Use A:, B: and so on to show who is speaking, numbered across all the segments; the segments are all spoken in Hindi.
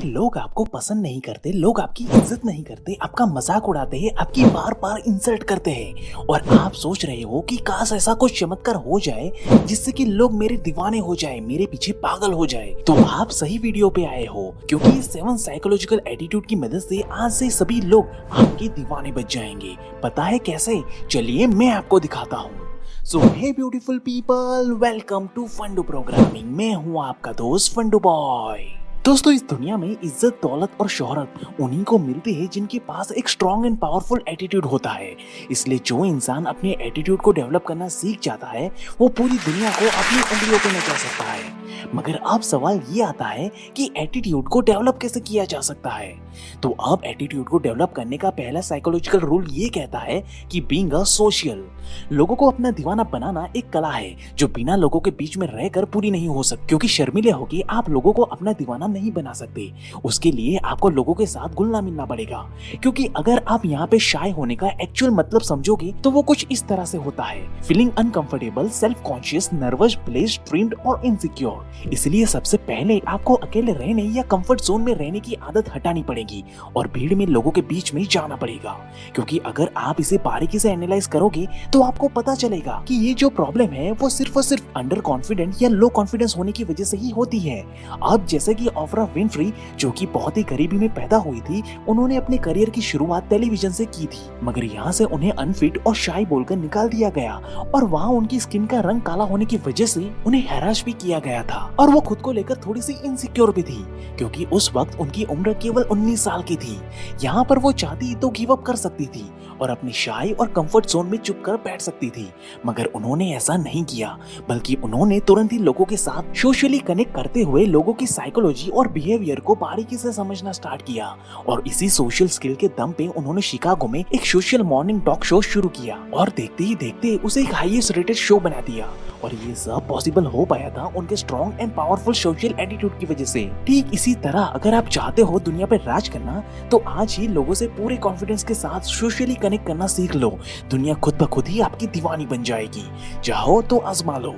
A: लोग आपको पसंद नहीं करते, लोग आपकी इज्जत नहीं करते, आपका मजाक उड़ाते हैं, आपकी बार बार इंसल्ट करते हैं और आप सोच रहे हो कि काश ऐसा कुछ चमत्कार हो जाए जिससे कि लोग मेरे दीवाने हो जाए, मेरे पीछे पागल हो जाए। तो आप सही वीडियो पे आए हो, क्योंकि इस 7 साइकोलॉजिकल एटीट्यूड की मदद से आज से सभी लोग आपके दीवाने बच जाएंगे। पता है कैसे? चलिए मैं आपको दिखाता हूँ। So hey beautiful people, welcome to Fundoo programming. मैं हूँ आपका दोस्त फंडू बॉय। दोस्तों, इस दुनिया में इज्जत, दौलत और शोहरत उन्हीं को मिलती है जिनके पास एक स्ट्रॉन्ग एंड पावरफुल एटीट्यूड होता है। इसलिए जो इंसान अपने एटीट्यूड को डेवलप करना सीख जाता है वो पूरी दुनिया को अपनी उंगलियों पे नचा सकता है। मगर अब सवाल ये आता है कि एटीट्यूड को डेवलप कैसे किया जा सकता है। तो अब एटीट्यूड को डेवलप करने का पहला साइकोलॉजिकल रूल ये कहता है कि बीइंग अ सोशल, लोगों को अपना दीवाना बनाना एक कला है जो बिना लोगों के बीच में रहकर पूरी नहीं हो सकती, क्योंकि शर्मीले होके आप लोगों को अपना दीवाना नहीं बना सकते। उसके लिए आपको लोगों के साथ घुलना मिलना पड़ेगा, क्योंकि अगर आप यहाँ पे शाय होने का एक्चुअल मतलब समझोगे तो वो कुछ इस तरह से होता है: feeling uncomfortable, self conscious, nervous, placed, trimmed और इनसिक्योर। इसलिए सबसे पहले आपको अकेले रहने या कंफर्ट जोन में रहने की आदत हटानी पड़ेगी और भीड़ में लोगों के बीच में जाना पड़ेगा, क्योंकि अगर आप इसे बारीकी से एनालाइज करोगे तो आपको पता चलेगा कि ये जो प्रॉब्लम है वो सिर्फ और सिर्फ अंडर कॉन्फिडेंट या लो कॉन्फिडेंस होने की वजह से ही होती है। अब जैसे कि ऑफ्रा विनफ्री, जो कि बहुत ही गरीबी में पैदा हुई थी, उन्होंने अपने करियर की शुरुआत टेलीविजन से की थी, मगर यहाँ से उन्हें अनफिट और शाय बोलकर निकाल दिया गया और वहाँ उनकी स्किन का रंग काला होने की वजह से उन्हें हैरास भी किया गया था और वो खुद को लेकर थोड़ी सी इनसिक्योर भी थी, क्योंकि उस वक्त उनकी उम्र केवल 19 साल की थी। यहाँ पर वो चाहती तो गिव अप कर सकती थी और अपनी शाय और कंफर्ट जोन में चुप कर बैठ सकती थी, मगर उन्होंने ऐसा नहीं किया, बल्कि उन्होंने तुरंत ही लोगों के साथ सोशली कनेक्ट करते हुए लोगों की साइकोलॉजी और बिहेवियर को बारीकी से समझना स्टार्ट किया और इसी सोशल स्किल के दम पे उन्होंने शिकागो में एक सोशल मॉर्निंग टॉक शो शुरू किया और देखते ही देखते उसे एक हाईएस्ट रेटेड शो बना दिया। और ये सब पॉसिबल हो पाया था उनके strong and powerful social attitude की वजह से। ठीक इसी तरह अगर आप चाहते हो दुनिया पे राज करना तो आज ही लोगों से पूरे कॉन्फिडेंस के साथ सोशली कनेक्ट करना सीख लो। दुनिया खुद ब खुद ही आपकी दीवानी बन जाएगी। चाहो तो आजमा लो।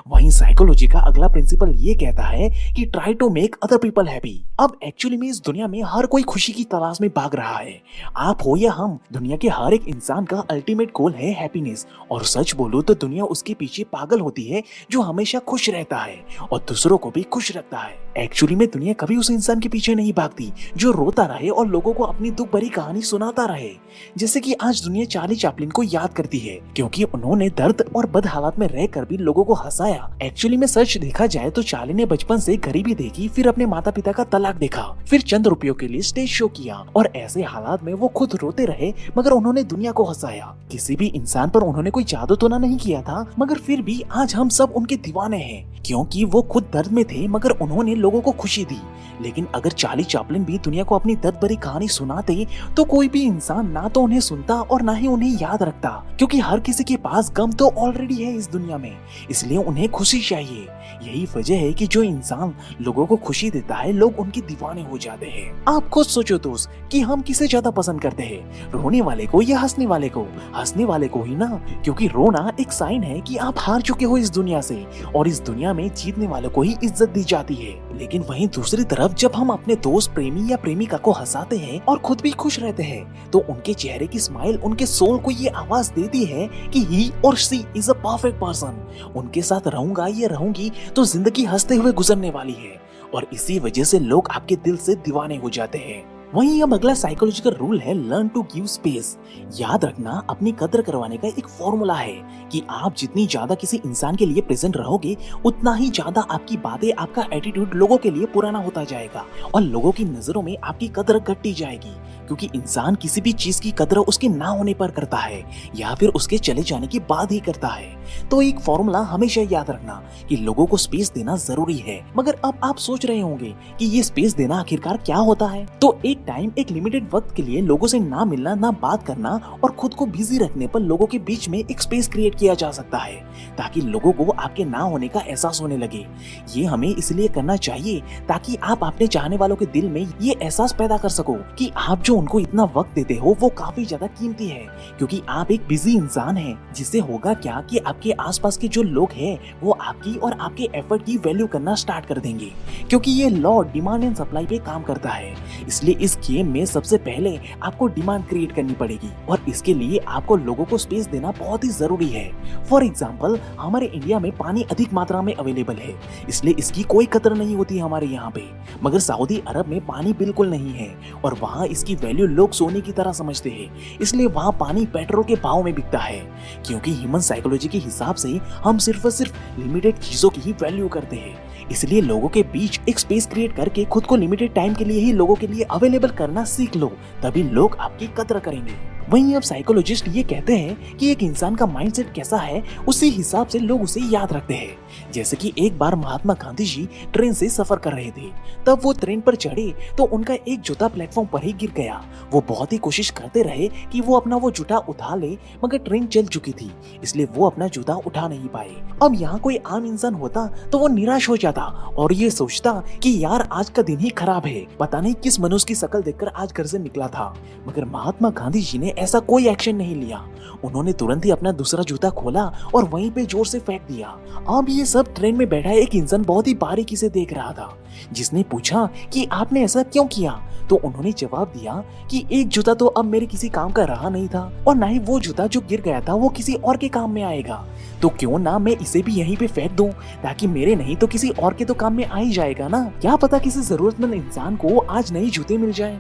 A: वहीं साइकोलॉजी का अगला प्रिंसिपल ये कहता है कि try to make other people happy. अब एक्चुअली में इस दुनिया में हर कोई खुशी की तलाश में भाग रहा है, आप हो या हम। दुनिया के हर एक इंसान का अल्टीमेट गोल है हैप्पीनेस, और सच बोलो तो दुनिया उसके पीछे पागल होती है जो हमेशा खुश रहता है और दूसरों को भी खुश रखता है। एक्चुअली में दुनिया कभी उस इंसान के पीछे नहीं भागती जो रोता रहे और लोगों को अपनी दुख भरी कहानी सुनाता रहे, जैसे कि आज दुनिया चार्ली चैपलिन को याद करती है, क्योंकि उन्होंने दर्द और बद हालात में रहकर भी लोगों को हंसाया। एक्चुअली में सच देखा जाए तो चार्ली ने बचपन से गरीबी देखी, फिर अपने माता पिता का तलाक देखा, फिर चंद रुपयों के लिए स्टेज शो किया और ऐसे हालात में वो खुद रोते रहे मगर उन्होंने दुनिया को हंसाया। किसी भी इंसान पर उन्होंने कोई जादू तो नहीं किया था, मगर फिर भी आज हम सब उनके दीवाने हैं, क्योंकि वो खुद दर्द में थे मगर उन्होंने लोगों को खुशी दी। लेकिन अगर चार्ली चैपलिन भी दुनिया को अपनी दर्द भरी कहानी सुनाते तो कोई भी इंसान ना तो उन्हें सुनता और ना ही उन्हें याद रखता, क्योंकि हर किसी के पास गम तो ऑलरेडी है इस दुनिया में, इसलिए उन्हें खुशी चाहिए। यही वजह है कि जो इंसान लोगों को खुशी देता है लोग उनके दीवाने हो जाते हैं। आप खुद सोचो दोस्त कि हम किसे ज्यादा पसंद करते हैं, रोने वाले को या हंसने वाले को? हंसने वाले को ही ना, क्योंकि रोना एक साइन है कि आप हार चुके हो इस दुनिया से और इस दुनिया में जीतने वालों को ही इज्जत दी जाती है। लेकिन वहीं दूसरी तरफ जब हम अपने दोस्त, प्रेमी या प्रेमिका को हंसाते हैं और खुद भी खुश रहते हैं तो उनके चेहरे की स्माइल उनके सोल को ये आवाज देती है कि ही और she is a perfect person. उनके साथ रहूंगा या रहूंगी तो जिंदगी हंसते हुए गुजरने वाली है, और इसी वजह से लोग आपके दिल से दीवाने हो जाते हैं। वहीं अब अगला साइकोलॉजिकल रूल है लर्न टू गिव स्पेस। याद रखना, अपनी कदर करवाने का एक फॉर्मूला है कि आप जितनी ज्यादा किसी इंसान के लिए प्रेजेंट रहोगे उतना ही ज्यादा आपकी बातें, आपका एटीट्यूड लोगों के लिए पुराना होता जाएगा और लोगों की नजरों में आपकी कदर घटती जाएगी, क्योंकि इंसान किसी भी चीज की कदर उसके ना होने पर करता है या फिर उसके चले जाने के बाद ही करता है। तो एक फॉर्मूला हमेशा याद रखना कि लोगों को स्पेस देना जरूरी है। मगर अब आप सोच रहे होंगे कि ये स्पेस देना आखिरकार क्या होता है? तो एक लिमिटेड टाइम, एक लिमिटेड वक्त के लिए लोगों से ना मिलना, ना बात करना और खुद को बिजी रखने पर लोगों के बीच में एक स्पेस क्रिएट किया जा सकता है ताकि लोगों को आपके ना होने का एहसास होने लगे। ये हमें इसलिए करना चाहिए ताकि आप अपने चाहने वालों के दिल में ये एहसास पैदा कर सको कि आप जो उनको इतना वक्त देते हो वो काफी ज्यादा कीमती है, क्योंकि आप एक बिजी इंसान हैं। जिससे होगा क्या कि आपके आसपास के जो लोग हैं वो आपकी और आपके एफर्ट की वैल्यू करना स्टार्ट कर देंगे, क्योंकि ये लॉ डिमांड एंड सप्लाई पे काम करता है। इसलिए इस गेम में सबसे पहले आपको डिमांड क्रिएट करनी पड़ेगी और इसके लिए आपको लोगों को स्पेस देना बहुत ही जरूरी है। फॉर एग्जाम्पल, हमारे इंडिया में पानी अधिक मात्रा में अवेलेबल है, इसलिए इसकी कोई कदर नहीं होती हमारे यहाँ पे। मगर सऊदी अरब में पानी बिल्कुल नहीं है और वहाँ इसकी वैल्यू लोग सोने की तरह समझते हैं, इसलिए वहाँ पानी पेट्रोल के भाव में बिकता है। क्योंकि ह्यूमन साइकोलॉजी के हिसाब से हम सिर्फ और सिर्फ लिमिटेड चीजों की ही वैल्यू करते हैं, इसलिए लोगों के बीच एक स्पेस क्रिएट करके खुद को लिमिटेड टाइम के लिए ही लोगों के लिए अवेलेबल करना सीख लो, तभी लोग आपकी कदर करेंगे। वहीं अब साइकोलॉजिस्ट ये कहते हैं कि एक इंसान का माइंडसेट कैसा है उसी हिसाब से लोग उसे याद रखते हैं। जैसे कि एक बार महात्मा गांधी जी ट्रेन से सफर कर रहे थे, तब वो ट्रेन पर चढ़े तो उनका एक जूता प्लेटफॉर्म पर ही गिर गया। वो बहुत ही कोशिश करते रहे कि वो अपना वो जूता उठा ले, मगर ट्रेन चल चुकी थी, इसलिए वो अपना जूता उठा नहीं पाए। अब यहाँ कोई आम इंसान होता तो वो निराश हो जाता और ये सोचता कि यार आज का दिन ही खराब है, पता नहीं किस मनुष्य की शक्ल देखकर आज घर से निकला था। मगर महात्मा गांधी जी ने ऐसा कोई एक्शन नहीं लिया। उन्होंने तुरंत ही अपना दूसरा जूता खोला और वहीं पे जोर से फेंक दिया। अब ये सब ट्रेन में बैठा एक इंसान बहुत ही बारीकी से देख रहा था, जिसने पूछा कि आपने ऐसा क्यों किया? तो उन्होंने जवाब दिया कि एक जूता तो अब मेरे किसी काम का रहा नहीं था और ना ही वो जूता जो गिर गया था वो किसी और के काम में आएगा, तो क्यों ना मैं इसे भी यहीं पे फेंक दूं, ताकि मेरे नहीं तो किसी और के तो काम में आ ही जाएगा ना। क्या पता किसी जरूरतमंद इंसान को आज नए जूते मिल जाएं।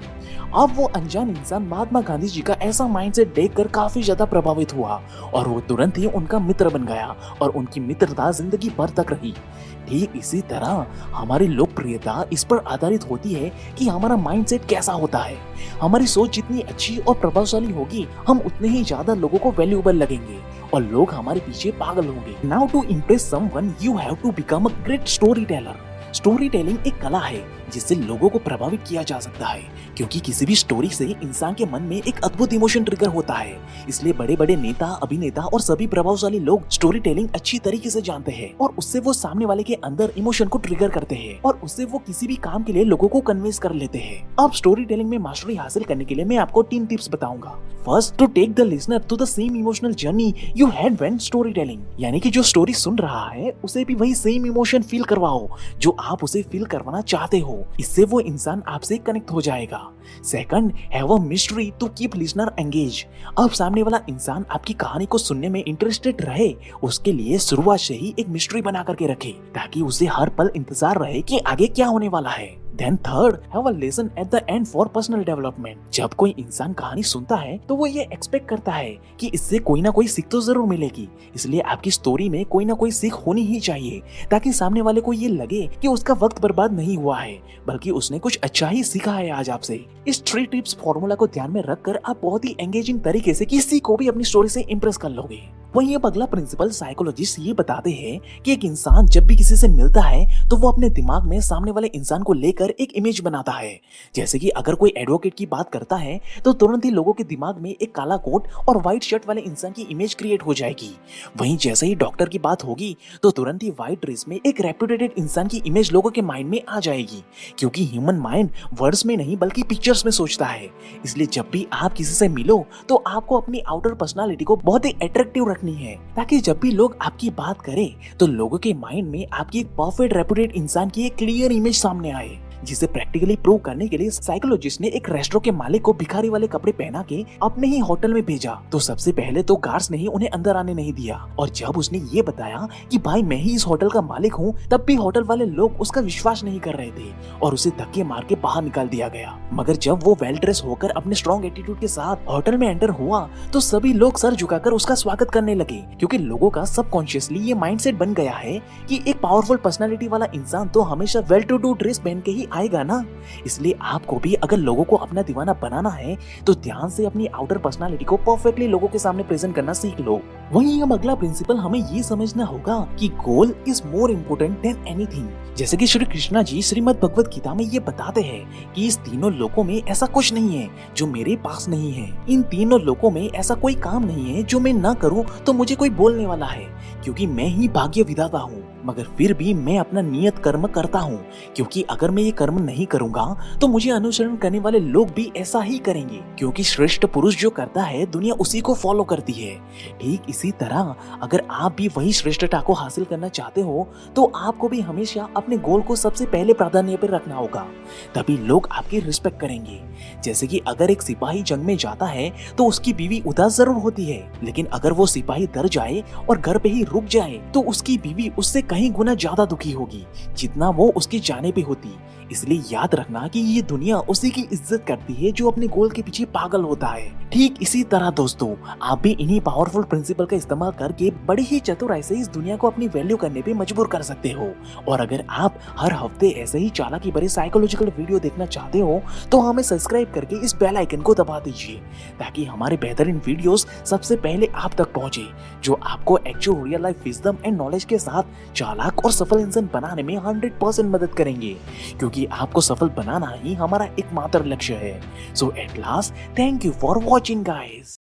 A: अब वो अनजान इंसान महात्मा गांधी जी का ऐसा माइंडसेट देखकर काफी ज्यादा प्रभावित हुआ और वो तुरंत ही उनका मित्र बन गया और उनकी मित्रता जिंदगी भर तक रही। ठीक इसी तरह हमारी लोकप्रियता इस पर आधारित होती है कि हमारा माइंडसेट कैसा होता है। हमारी सोच जितनी अच्छी और प्रभावशाली होगी, हम उतने ही ज्यादा लोगों को वैल्यूएबल लगेंगे और लोग हमारे पीछे पागल होंगे। Now to impress someone you have to become a great story teller. Story telling एक कला है जिससे लोगों को प्रभावित किया जा सकता है, क्योंकि किसी भी स्टोरी से इंसान के मन में एक अद्भुत इमोशन ट्रिगर होता है। इसलिए बड़े बड़े नेता, अभिनेता और सभी प्रभावशाली लोग स्टोरी टेलिंग अच्छी तरीके से जानते हैं और उससे वो सामने वाले के अंदर इमोशन को ट्रिगर करते हैं और उससे वो किसी भी काम के लिए लोगों को कन्विंस कर लेते हैं। अब स्टोरी टेलिंग में मास्टरी हासिल करने के लिए मैं आपको 3 टिप्स बताऊंगा। First, to take the listener to the same emotional journey you had when story telling, यानी कि जो स्टोरी सुन रहा है उसे भी वही सेम इमोशन फील करवाओ जो आप उसे फील करवाना चाहते हो। इससे वो इंसान आपसे कनेक्ट हो जाएगा। Second, have a mystery to keep listener engage. अब सामने वाला इंसान आपकी कहानी को सुनने में इंटरेस्टेड रहे, उसके लिए शुरुआत से ही एक मिस्ट्री बना करके रखे ताकि उसे हर पल इंतजार रहे कि आगे क्या होने वाला है। Then third, have a lesson at the end for personal development. जब कोई इंसान कहानी सुनता है तो वो ये एक्सपेक्ट करता है कि इससे कोई ना कोई सीख तो जरूर मिलेगी, इसलिए आपकी स्टोरी में कोई ना कोई सीख होनी ही चाहिए ताकि सामने वाले को ये लगे कि उसका वक्त बर्बाद नहीं हुआ है, बल्कि उसने कुछ अच्छा ही सीखा है आज आपसे। इस 3 टिप्स फॉर्मूला को ध्यान में रखकर आप बहुत ही एंगेजिंग तरीके से किसी को भी अपनी स्टोरी से इम्प्रेस कर लोगे। वहीं अब अगला प्रिंसिपल साइकोलॉजिस्ट ये बताते हैं कि एक इंसान जब भी किसी से मिलता है तो वो अपने दिमाग में सामने वाले इंसान को लेकर एक इमेज बनाता है। जैसे कि अगर कोई एडवोकेट की बात करता है तो तुरंत ही लोगों के दिमाग में एक काला कोट और व्हाइट शर्ट वाले इंसान की इमेज क्रिएट हो जाएगी। वहीं जैसे ही डॉक्टर की बात होगी तो तुरंत ही व्हाइट ड्रेस में एक रेप्यूटेड इंसान की इमेज लोगों के माइंड में आ जाएगी, क्योंकि ह्यूमन माइंड वर्ड्स में नहीं बल्कि पिक्चर्स में सोचता है। इसलिए जब भी आप किसी से मिलो तो आपको अपनी आउटर पर्सनालिटी को बहुत ही अट्रैक्टिव रखनी है, ताकि जब भी लोग आपकी बात करें तो लोगों के माइंड में आपकी एक परफेक्ट रेप्यूटेड इंसान की एक क्लियर इमेज सामने आए। जिसे प्रैक्टिकली प्रूव करने के लिए साइकोलॉजिस्ट ने एक रेस्टोरेंट के मालिक को भिखारी वाले कपड़े पहना के अपने ही होटल में भेजा। तो सबसे पहले तो गार्ड्स ने ही उन्हें अंदर आने नहीं दिया, और जब उसने ये बताया कि भाई मैं ही इस होटल का मालिक हूँ, तब भी होटल वाले लोग उसका विश्वास नहीं कर रहे थे और उसे धक्के मार के बाहर निकाल दिया गया। मगर जब वो वेल ड्रेस होकर अपने स्ट्रॉन्ग एटीट्यूड के साथ होटल में एंटर हुआ तो सभी लोग सर झुकाकर उसका स्वागत करने लगे, क्योंकि लोगों का सबकॉन्शियसली ये माइंडसेट बन गया है कि एक पावरफुल पर्सनालिटी वाला इंसान तो हमेशा वेल टू डू ड्रेस पहन के ही आएगा ना। इसलिए आपको भी अगर लोगों को अपना दीवाना बनाना है तो ध्यान से अपनी आउटर पर्सनालिटी को परफेक्टली लोगों के सामने प्रेजेंट करना सीख लो। वहीं हम अगला प्रिंसिपल हमें ये समझना होगा कि goal is more important than anything. जैसे कि श्री कृष्णा जी श्रीमद् भगवत गीता में ये बताते हैं कि इस तीनों लोकों में ऐसा कुछ नहीं है जो मेरे पास नहीं है। इन तीनों लोकों में ऐसा कोई काम नहीं है जो मैं ना करूं तो मुझे कोई बोलने वाला है, क्योंकि मैं ही भाग्य विधाता हूँ। मगर फिर भी मैं अपना नियत कर्म करता हूँ, क्योंकि अगर मैं ये कर्म नहीं करूंगा तो मुझे अनुसरण करने वाले लोग भी ऐसा ही करेंगे, क्योंकि श्रेष्ठ पुरुष जो करता है दुनिया उसी को फॉलो करती है। ठीक इसी तरह अगर आप भी वही श्रेष्ठता को हासिल करना चाहते हो तो आपको भी हमेशा अपने गोल को सबसे पहले प्राधान्य पर रखना होगा, तभी लोग आपकी रिस्पेक्ट करेंगे। जैसे कि अगर एक सिपाही जंग में जाता है तो उसकी बीवी उदास जरूर होती है, लेकिन अगर वो सिपाही डर जाए और घर पे ही रुक जाए तो उसकी बीवी उससे कहीं गुना ज्यादा दुखी होगी जितना वो उसके जाने पे होती। इसलिए याद रखना कि ये दुनिया उसी की इज्जत करती है जो अपने गोल के पीछे पागल होता है। ठीक इसी तरह दोस्तों, आप भी इन्हीं पावरफुल प्रिंसिपल का इस्तेमाल करके बड़ी ही चतुराई से इस दुनिया को अपनी वैल्यू करने पे मजबूर कर सकते हो। और अगर आप हर हफ्ते ऐसे ही चालाकी भरे साइकोलॉजिकल वीडियो देखना चाहते हो तो हमें सब्सक्राइब करके इस बेल आइकन को दबा दीजिए, ताकि हमारे बेहतरीन वीडियोस सबसे पहले आप तक पहुंचे, जो आपको actual real life wisdom and knowledge के साथ चालाक और सफल इंसान बनाने में 100% मदद करेंगे, क्योंकि आपको सफल बनाना ही हमारा एकमात्र लक्ष्य है। So at last, thank you for watching guys.